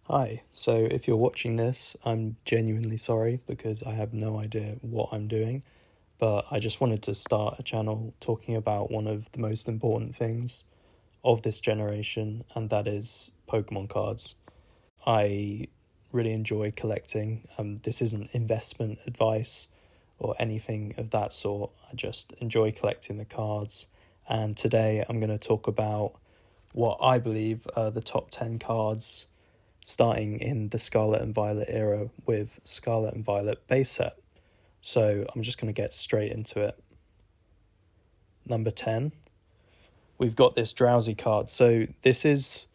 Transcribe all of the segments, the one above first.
Hi, so if you're watching this, I'm genuinely sorry because I have no idea what I'm doing, but I just wanted to start a channel talking about one of the most important things of this generation, and that is Pokemon cards. I really enjoy collecting. This isn't investment advice or anything of that sort. I just enjoy collecting the cards, and today I'm going to talk about what I believe are the top 10 cards starting in the Scarlet and Violet era with Scarlet and Violet base set. So I'm just going to get straight into it. Number 10, we've got this Drowsy card. So this is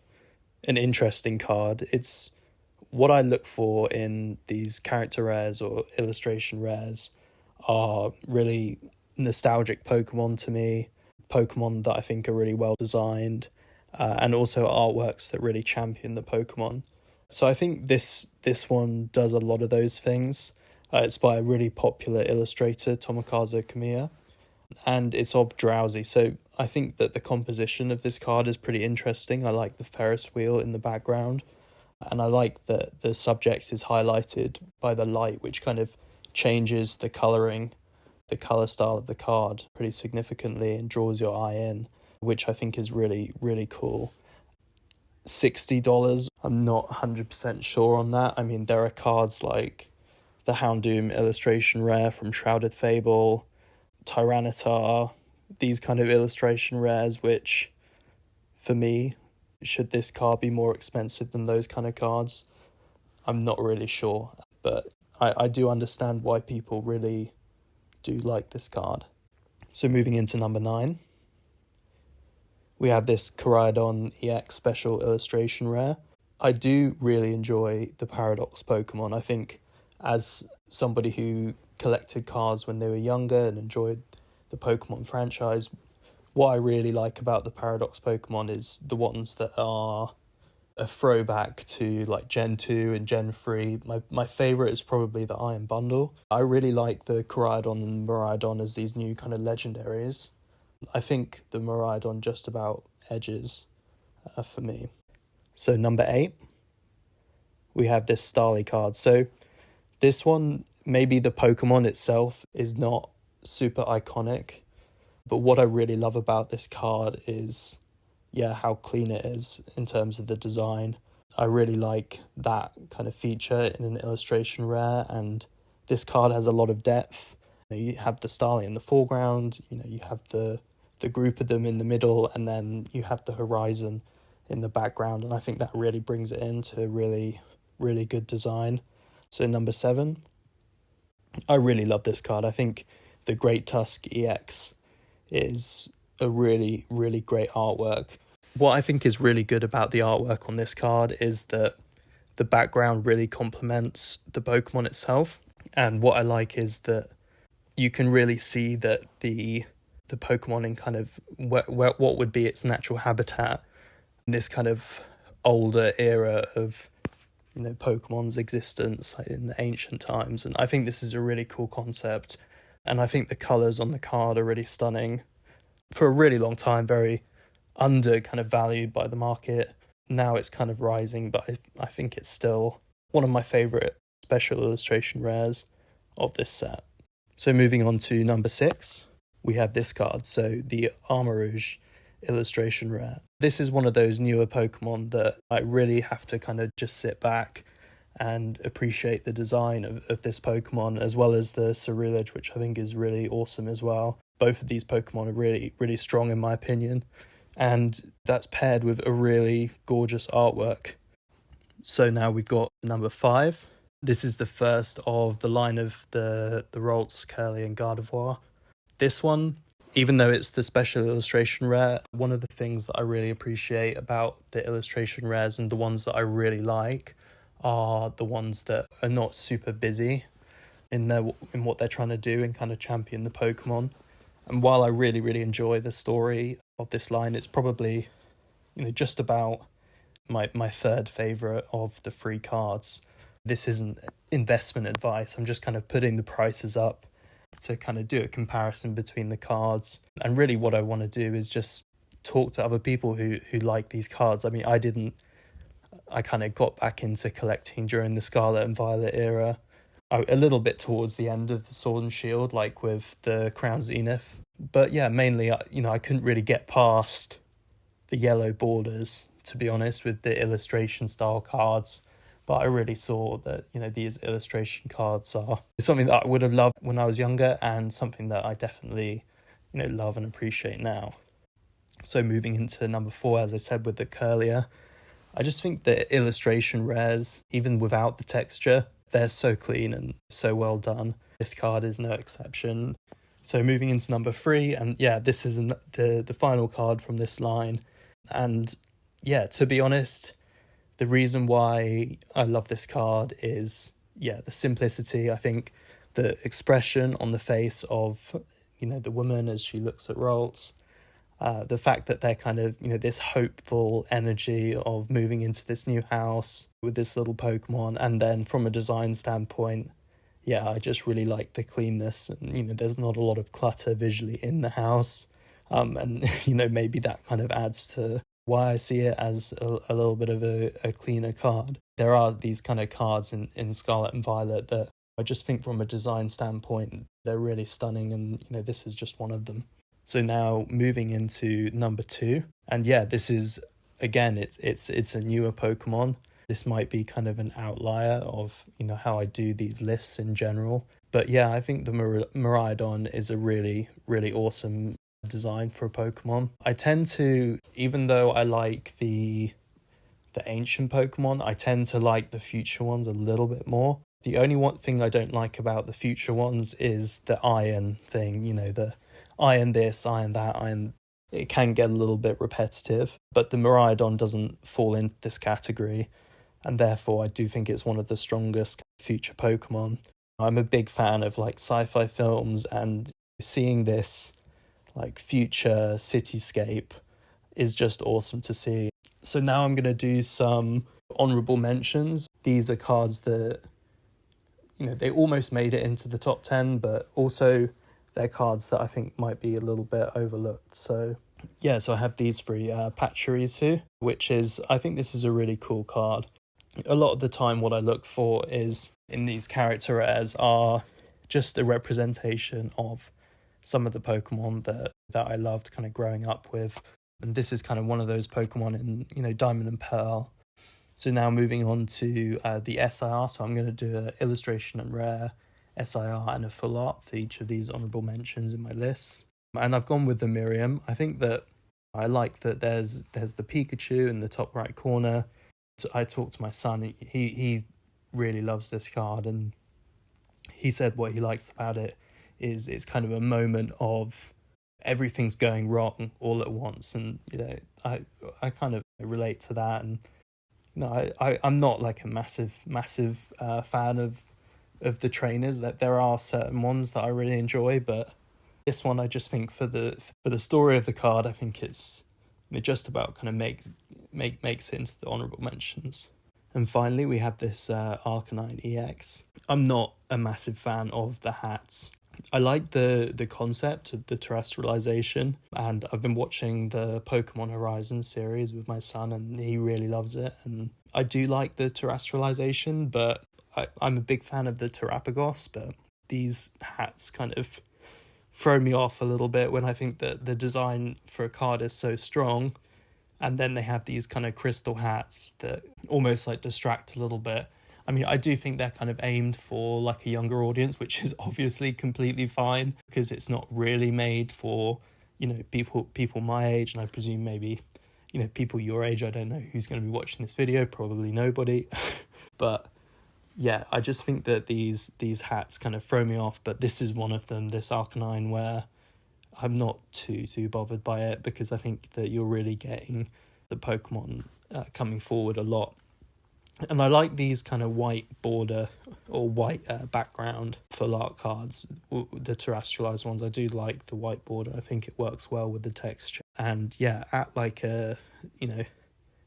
an interesting card. It's what I look for in these character rares or illustration rares are really nostalgic Pokemon to me, Pokemon that I think are really well designed, and also artworks that really champion the Pokemon. So I think this one does a lot of those things. It's by a really popular illustrator, Tomokazu Kamiya, and it's of Drowsy. So I think that the composition of this card is pretty interesting. I like the Ferris wheel in the background, and I like that the subject is highlighted by the light, which kind of changes the colouring, the colour style of the card pretty significantly and draws your eye in, which I think is really, really cool. $60, I'm not 100% sure on that. I mean, there are cards like the Houndoom illustration rare from Shrouded Fable, Tyranitar, these kind of illustration rares, which, for me, should this card be more expensive than those kind of cards? I'm not really sure, but I do understand why people really do like this card. So moving into number 9, we have this Koraidon EX special illustration rare. I do really enjoy the Paradox Pokemon. I think as somebody who collected cards when they were younger and enjoyed the Pokemon franchise, what I really like about the Paradox Pokemon is the ones that are a throwback to like Gen 2 and Gen 3. My favourite is probably the Iron Bundle. I really like the Koraidon and Miraidon as these new kind of legendaries. I think the Miraidon just about edges for me. So number 8, we have this Starly card. So this one, maybe the Pokemon itself is not super iconic, but what I really love about this card is, how clean it is in terms of the design. I really like that kind of feature in an illustration rare, and this card has a lot of depth. You have the Starly in the foreground, you have the group of them in the middle, and then you have the horizon in the background, and I think that really brings it into really, really good design. So number 7, I really love this card. I think the Great Tusk EX is a really, really great artwork. What I think is really good about the artwork on this card is that the background really complements the Pokemon itself, and what I like is that you can really see that the Pokemon in kind of what would be its natural habitat in this kind of older era of Pokemon's existence, like in the ancient times. And I think this is a really cool concept, and I think the colours on the card are really stunning. For a really long time, very under kind of valued by the market. Now it's kind of rising, but I think it's still one of my favourite special illustration rares of this set. So moving on to number 6, we have this card, so the Armarouge illustration rare. This is one of those newer Pokemon that I really have to kind of just sit back and appreciate the design of this Pokemon, as well as the Ceruledge, which I think is really awesome as well. Both of these Pokemon are really, really strong in my opinion, and that's paired with a really gorgeous artwork. So now we've got number 5. This is the first of the line of the Ralts, Curly and Gardevoir. This one, even though it's the special illustration rare, one of the things that I really appreciate about the illustration rares and the ones that I really like are the ones that are not super busy in what they're trying to do and kind of champion the Pokemon. And while I really, really enjoy the story of this line, it's probably just about my third favourite of the 3 cards. This isn't investment advice. I'm just kind of putting the prices up to kind of do a comparison between the cards. And really what I want to do is just talk to other people who like these cards. I mean, I kind of got back into collecting during the Scarlet and Violet era. A little bit towards the end of the Sword and Shield, like with the Crown Zenith. But yeah, mainly, I couldn't really get past the yellow borders, to be honest, with the illustration style cards. But I really saw that, these illustration cards are something that I would have loved when I was younger, and something that I definitely, love and appreciate now. So moving into number 4, as I said, with the Curlier, I just think the illustration rares, even without the texture, they're so clean and so well done. This card is no exception. So moving into number 3, and yeah, this is the final card from this line. And yeah, to be honest, the reason why I love this card is, the simplicity. I think the expression on the face of, the woman as she looks at Ralts, the fact that they're kind of, this hopeful energy of moving into this new house with this little Pokemon. And then from a design standpoint, I just really like the cleanness, and, there's not a lot of clutter visually in the house. And, maybe that kind of adds to why I see it as a little bit of a cleaner card. There are these kind of cards in Scarlet and Violet that I just think from a design standpoint, they're really stunning, and, this is just one of them. So now moving into number 2, and this is, again, it's a newer Pokemon. This might be kind of an outlier of, how I do these lists in general. But I think the Miraidon is a really, really awesome design for a Pokemon. I tend to, even though I like the ancient Pokemon, I tend to like the future ones a little bit more. The only one thing I don't like about the future ones is the iron thing, the iron this, iron that, iron. It can get a little bit repetitive, but the Miraidon doesn't fall into this category, and therefore I do think it's one of the strongest future Pokemon. I'm a big fan of like sci-fi films, and seeing this like future cityscape is just awesome to see. So now I'm going to do some honorable mentions. These are cards that, they almost made it into the top 10, but also they're cards that I think might be a little bit overlooked. So so I have these 3, Pachirisu, which is, I think this is a really cool card. A lot of the time what I look for is, in these character rares, are just a representation of some of the Pokemon that I loved kind of growing up with. And this is kind of one of those Pokemon in, Diamond and Pearl. So now moving on to the SIR. So I'm going to do an illustration and rare, SIR, and a full art for each of these honorable mentions in my list. And I've gone with the Miriam. I think that I like that there's the Pikachu in the top right corner. So I talked to my son. He really loves this card, and he said what he likes about it is it's kind of a moment of everything's going wrong all at once. And, I kind of relate to that. And, I'm not like a massive fan of the trainers. That there are certain ones that I really enjoy, but this one I just think for the story of the card, I think it just about kind of makes it into the honorable mentions. And finally, we have this Arcanine EX. I'm not a massive fan of the hats. I like the concept of the terrestrialization, and I've been watching the Pokemon Horizon series with my son, and he really loves it. And I do like the terrestrialization, but I'm a big fan of the Terrapagos, but these hats kind of throw me off a little bit when I think that the design for a card is so strong, and then they have these kind of crystal hats that almost like distract a little bit. I mean, I do think they're kind of aimed for like a younger audience, which is obviously completely fine, because it's not really made for, people my age, and I presume maybe, people your age. I don't know who's going to be watching this video, probably nobody. But I just think that these hats kind of throw me off, but this is one of them, this Arcanine, where I'm not too bothered by it, because I think that you're really getting the Pokemon coming forward a lot. And I like these kind of white border or white background full art cards, the terrestrialized ones. I do like the white border. I think it works well with the texture. And at like a,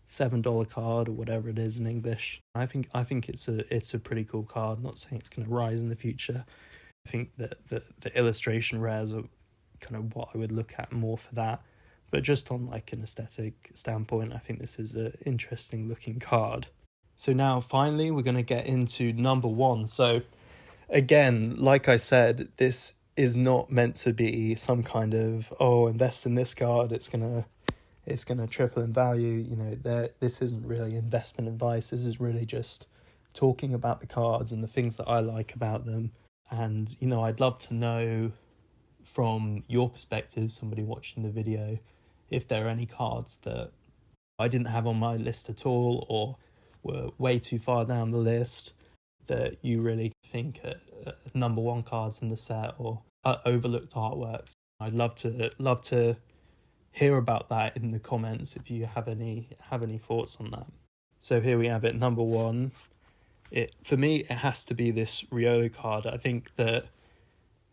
$7 card or whatever it is in English, I think it's a pretty cool card. Not saying it's going to rise in the future. I think that the illustration rares are kind of what I would look at more for that. But just on like an aesthetic standpoint, I think this is an interesting looking card. So now finally we're going to get into number 1. So again, like I said, this is not meant to be some kind of, oh, invest in this card, it's gonna triple in value. You know, this isn't really investment advice. This is really just talking about the cards and the things that I like about them. And, you know, I'd love to know from your perspective, somebody watching the video, if there are any cards that I didn't have on my list at all, or were way too far down the list, that you really think are number 1 cards in the set, or overlooked artworks. I'd love to hear about that in the comments if you have any thoughts on that. So here we have it, number 1. For me, it has to be this Riolu card. I think that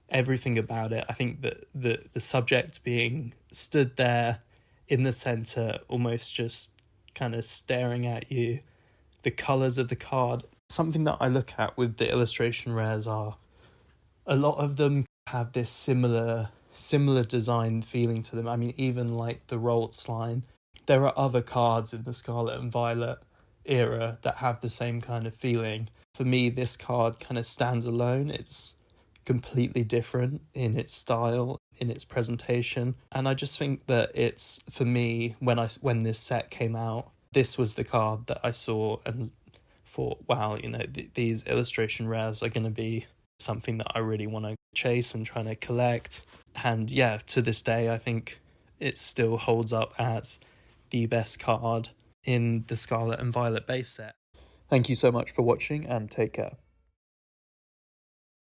everything about it, I think that the subject being stood there in the center, almost just kind of staring at you, the colors of the card. Something that I look at with the illustration rares are a lot of them have this similar design feeling to them. I mean, even like the Roltz line, there are other cards in the Scarlet and Violet era that have the same kind of feeling. For me, this card kind of stands alone. It's completely different in its style, in its presentation, and I just think that it's, for me, when this set came out, this was the card that I saw and thought, wow, you know, these illustration rares are going to be something that I really want to chase and try to collect. And yeah, to this day, I think it still holds up as the best card in the Scarlet and Violet base set. Thank you so much for watching, and take care.